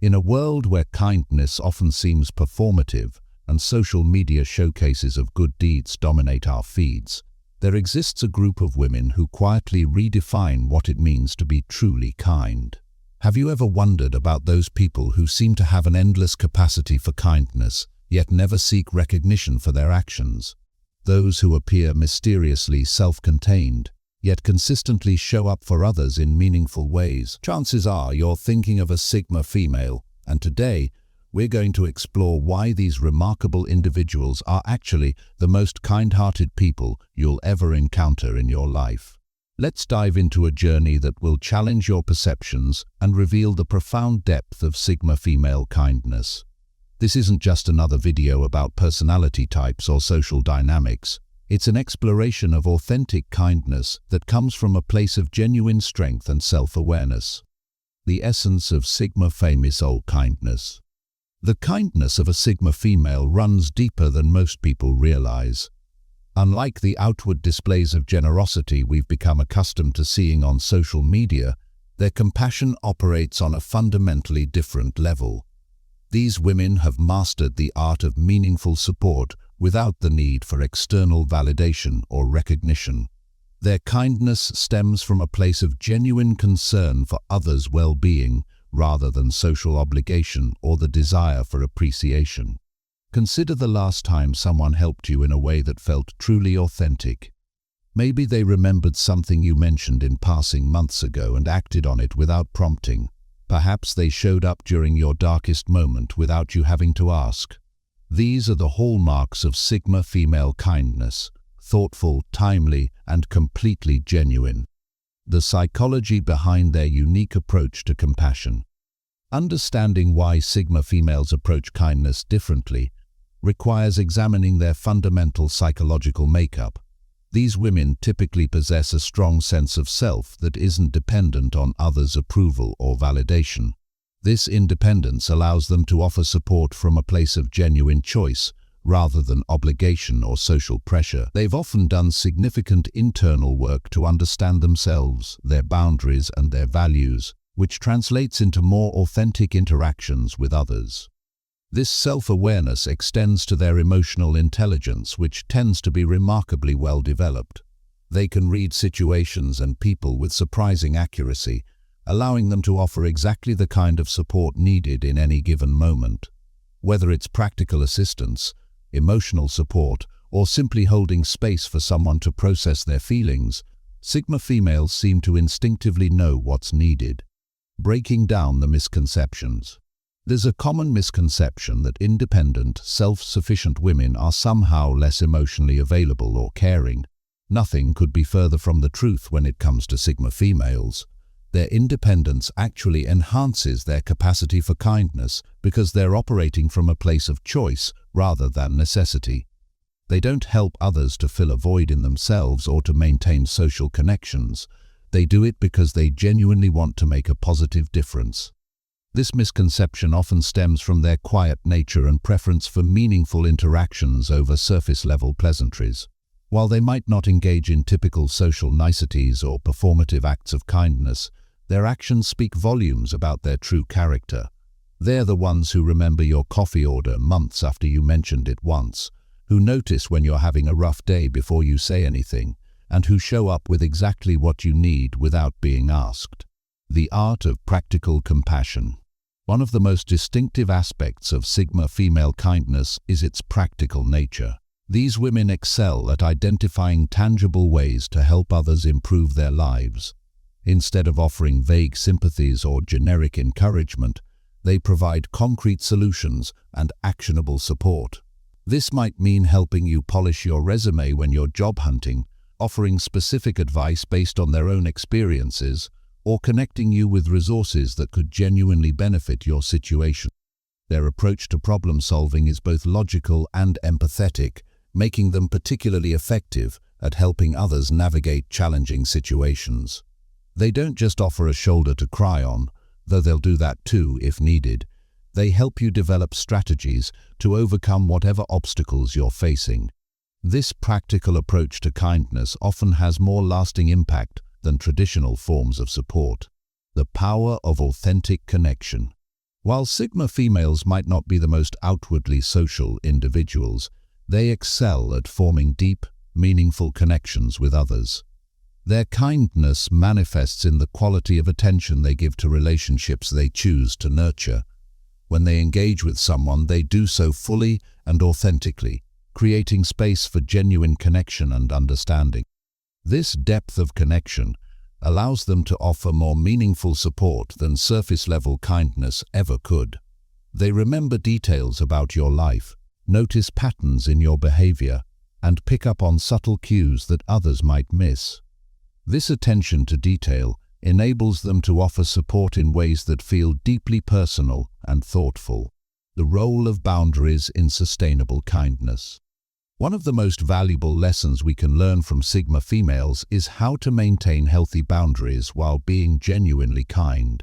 In a world where kindness often seems performative and social media showcases of good deeds dominate our feeds, there exists a group of women who quietly redefine what it means to be truly kind. Have you ever wondered about those people who seem to have an endless capacity for kindness, yet never seek recognition for their actions? Those who appear mysteriously self-contained, yet consistently show up for others in meaningful ways. Chances are you're thinking of a Sigma female, and today we're going to explore why these remarkable individuals are actually the most kind-hearted people you'll ever encounter in your life. Let's dive into a journey that will challenge your perceptions and reveal the profound depth of Sigma female kindness. This isn't just another video about personality types or social dynamics. It's an exploration of authentic kindness that comes from a place of genuine strength and self-awareness. The essence of Sigma female kindness. The kindness of a Sigma female runs deeper than most people realize. Unlike the outward displays of generosity we've become accustomed to seeing on social media, their compassion operates on a fundamentally different level. These women have mastered the art of meaningful support without the need for external validation or recognition. Their kindness stems from a place of genuine concern for others' well-being rather than social obligation or the desire for appreciation. Consider the last time someone helped you in a way that felt truly authentic. Maybe they remembered something you mentioned in passing months ago and acted on it without prompting. Perhaps they showed up during your darkest moment without you having to ask. These are the hallmarks of Sigma female kindness: thoughtful, timely, and completely genuine. The psychology behind their unique approach to compassion. Understanding why Sigma females approach kindness differently requires examining their fundamental psychological makeup. These women typically possess a strong sense of self that isn't dependent on others' approval or validation. This independence allows them to offer support from a place of genuine choice rather than obligation or social pressure. They've often done significant internal work to understand themselves, their boundaries, and their values, which translates into more authentic interactions with others. This self-awareness extends to their emotional intelligence, which tends to be remarkably well developed. They can read situations and people with surprising accuracy, allowing them to offer exactly the kind of support needed in any given moment. Whether it's practical assistance, emotional support, or simply holding space for someone to process their feelings, Sigma females seem to instinctively know what's needed. Breaking down the misconceptions. There's a common misconception that independent, self-sufficient women are somehow less emotionally available or caring. Nothing could be further from the truth when it comes to Sigma females. Their independence actually enhances their capacity for kindness because they're operating from a place of choice rather than necessity. They don't help others to fill a void in themselves or to maintain social connections. They do it because they genuinely want to make a positive difference. This misconception often stems from their quiet nature and preference for meaningful interactions over surface-level pleasantries. While they might not engage in typical social niceties or performative acts of kindness, their actions speak volumes about their true character. They're the ones who remember your coffee order months after you mentioned it once, who notice when you're having a rough day before you say anything, and who show up with exactly what you need without being asked. The art of practical compassion. One of the most distinctive aspects of Sigma female kindness is its practical nature. These women excel at identifying tangible ways to help others improve their lives. Instead of offering vague sympathies or generic encouragement, they provide concrete solutions and actionable support. This might mean helping you polish your resume when you're job hunting, offering specific advice based on their own experiences, or connecting you with resources that could genuinely benefit your situation. Their approach to problem solving is both logical and empathetic, making them particularly effective at helping others navigate challenging situations. They don't just offer a shoulder to cry on, though they'll do that too if needed. They help you develop strategies to overcome whatever obstacles you're facing. This practical approach to kindness often has more lasting impact than traditional forms of support. The power of authentic connection. While Sigma females might not be the most outwardly social individuals, they excel at forming deep, meaningful connections with others. Their kindness manifests in the quality of attention they give to relationships they choose to nurture. When they engage with someone, they do so fully and authentically, creating space for genuine connection and understanding. This depth of connection allows them to offer more meaningful support than surface-level kindness ever could. They remember details about your life, notice patterns in your behavior, and pick up on subtle cues that others might miss. This attention to detail enables them to offer support in ways that feel deeply personal and thoughtful. The role of boundaries in sustainable kindness. One of the most valuable lessons we can learn from Sigma females is how to maintain healthy boundaries while being genuinely kind.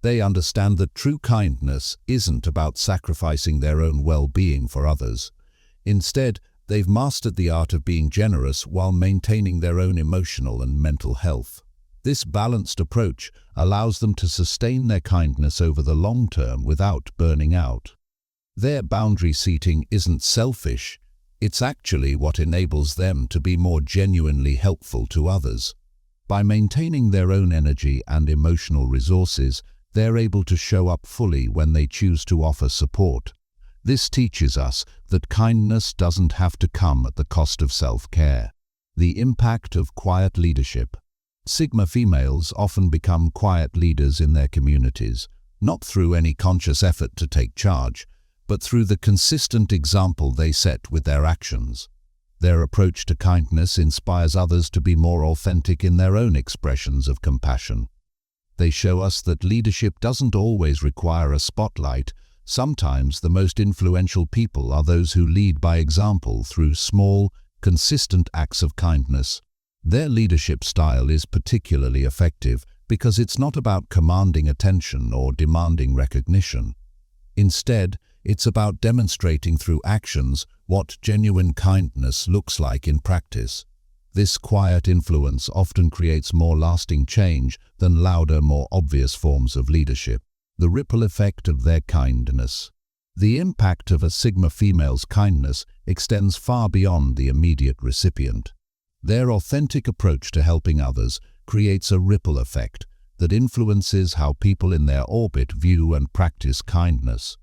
They understand that true kindness isn't about sacrificing their own well-being for others. Instead, they've mastered the art of being generous while maintaining their own emotional and mental health. This balanced approach allows them to sustain their kindness over the long term without burning out. Their boundary setting isn't selfish. It's actually what enables them to be more genuinely helpful to others. By maintaining their own energy and emotional resources, they're able to show up fully when they choose to offer support. This teaches us that kindness doesn't have to come at the cost of self-care. The impact of quiet leadership. Sigma females often become quiet leaders in their communities, not through any conscious effort to take charge, but through the consistent example they set with their actions. Their approach to kindness inspires others to be more authentic in their own expressions of compassion. They show us that leadership doesn't always require a spotlight. Sometimes the most influential people are those who lead by example through small, consistent acts of kindness. Their leadership style is particularly effective because it's not about commanding attention or demanding recognition. Instead, it's about demonstrating through actions what genuine kindness looks like in practice. This quiet influence often creates more lasting change than louder, more obvious forms of leadership. The ripple effect of their kindness. The impact of a Sigma female's kindness extends far beyond the immediate recipient. Their authentic approach to helping others creates a ripple effect that influences how people in their orbit view and practice kindness.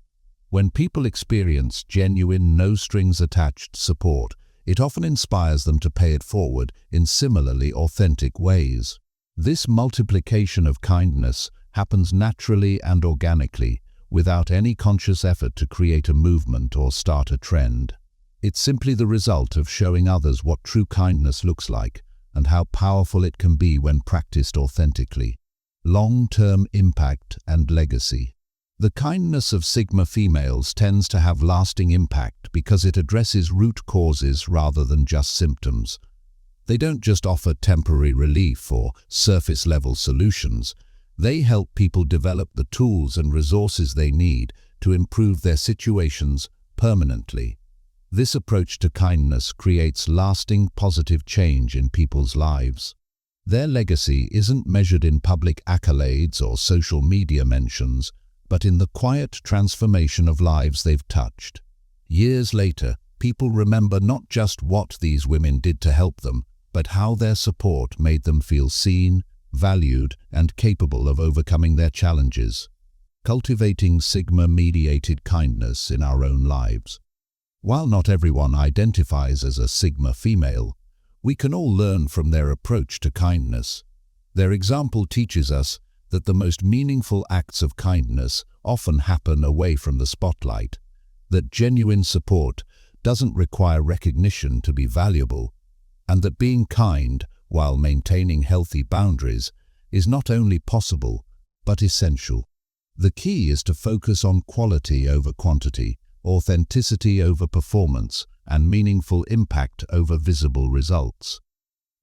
When people experience genuine, no-strings-attached support, it often inspires them to pay it forward in similarly authentic ways. This multiplication of kindness happens naturally and organically, without any conscious effort to create a movement or start a trend. It's simply the result of showing others what true kindness looks like and how powerful it can be when practiced authentically. Long-term impact and legacy. The kindness of Sigma females tends to have lasting impact because it addresses root causes rather than just symptoms. They don't just offer temporary relief or surface-level solutions. They help people develop the tools and resources they need to improve their situations permanently. This approach to kindness creates lasting positive change in people's lives. Their legacy isn't measured in public accolades or social media mentions, but in the quiet transformation of lives they've touched. Years later, people remember not just what these women did to help them, but how their support made them feel seen, valued, and capable of overcoming their challenges. Cultivating Sigma-mediated kindness in our own lives. While not everyone identifies as a Sigma female, we can all learn from their approach to kindness. Their example teaches us that the most meaningful acts of kindness often happen away from the spotlight, that genuine support doesn't require recognition to be valuable, and that being kind while maintaining healthy boundaries is not only possible, but essential. The key is to focus on quality over quantity, authenticity over performance, and meaningful impact over visible results.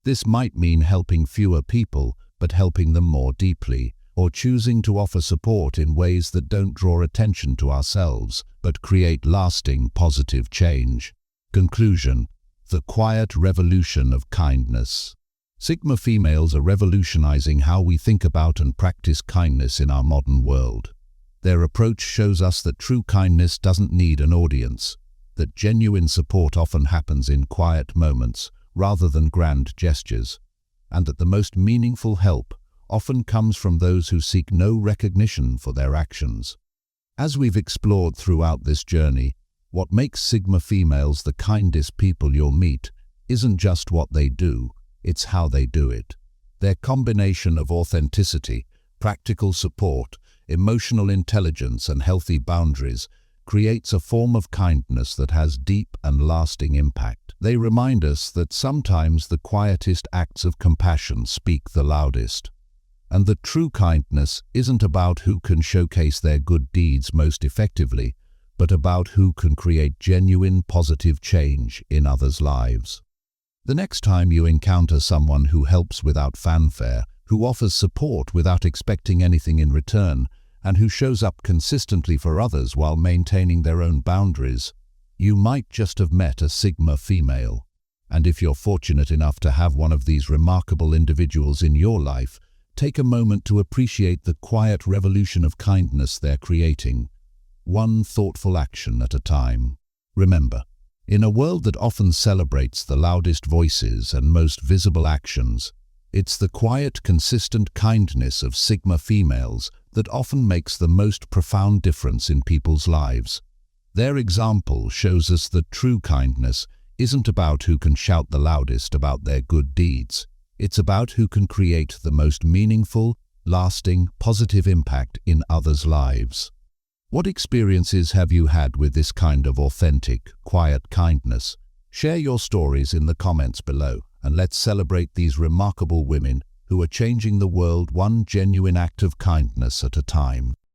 This might mean helping fewer people, but helping them more deeply, or choosing to offer support in ways that don't draw attention to ourselves, but create lasting positive change. Conclusion: the quiet revolution of kindness. Sigma females are revolutionizing how we think about and practice kindness in our modern world. Their approach shows us that true kindness doesn't need an audience, that genuine support often happens in quiet moments rather than grand gestures, and that the most meaningful help often comes from those who seek no recognition for their actions. As we've explored throughout this journey, what makes Sigma females the kindest people you'll meet isn't just what they do, it's how they do it. Their combination of authenticity, practical support, emotional intelligence, and healthy boundaries creates a form of kindness that has deep and lasting impact. They remind us that sometimes the quietest acts of compassion speak the loudest, and that true kindness isn't about who can showcase their good deeds most effectively, but about who can create genuine positive change in others' lives. The next time you encounter someone who helps without fanfare, who offers support without expecting anything in return, and who shows up consistently for others while maintaining their own boundaries, you might just have met a Sigma female. And if you're fortunate enough to have one of these remarkable individuals in your life, take a moment to appreciate the quiet revolution of kindness they're creating, one thoughtful action at a time. Remember, in a world that often celebrates the loudest voices and most visible actions, it's the quiet, consistent kindness of Sigma females that often makes the most profound difference in people's lives. Their example shows us that true kindness isn't about who can shout the loudest about their good deeds. It's about who can create the most meaningful, lasting, positive impact in others' lives. What experiences have you had with this kind of authentic, quiet kindness? Share your stories in the comments below, and let's celebrate these remarkable women who are changing the world one genuine act of kindness at a time.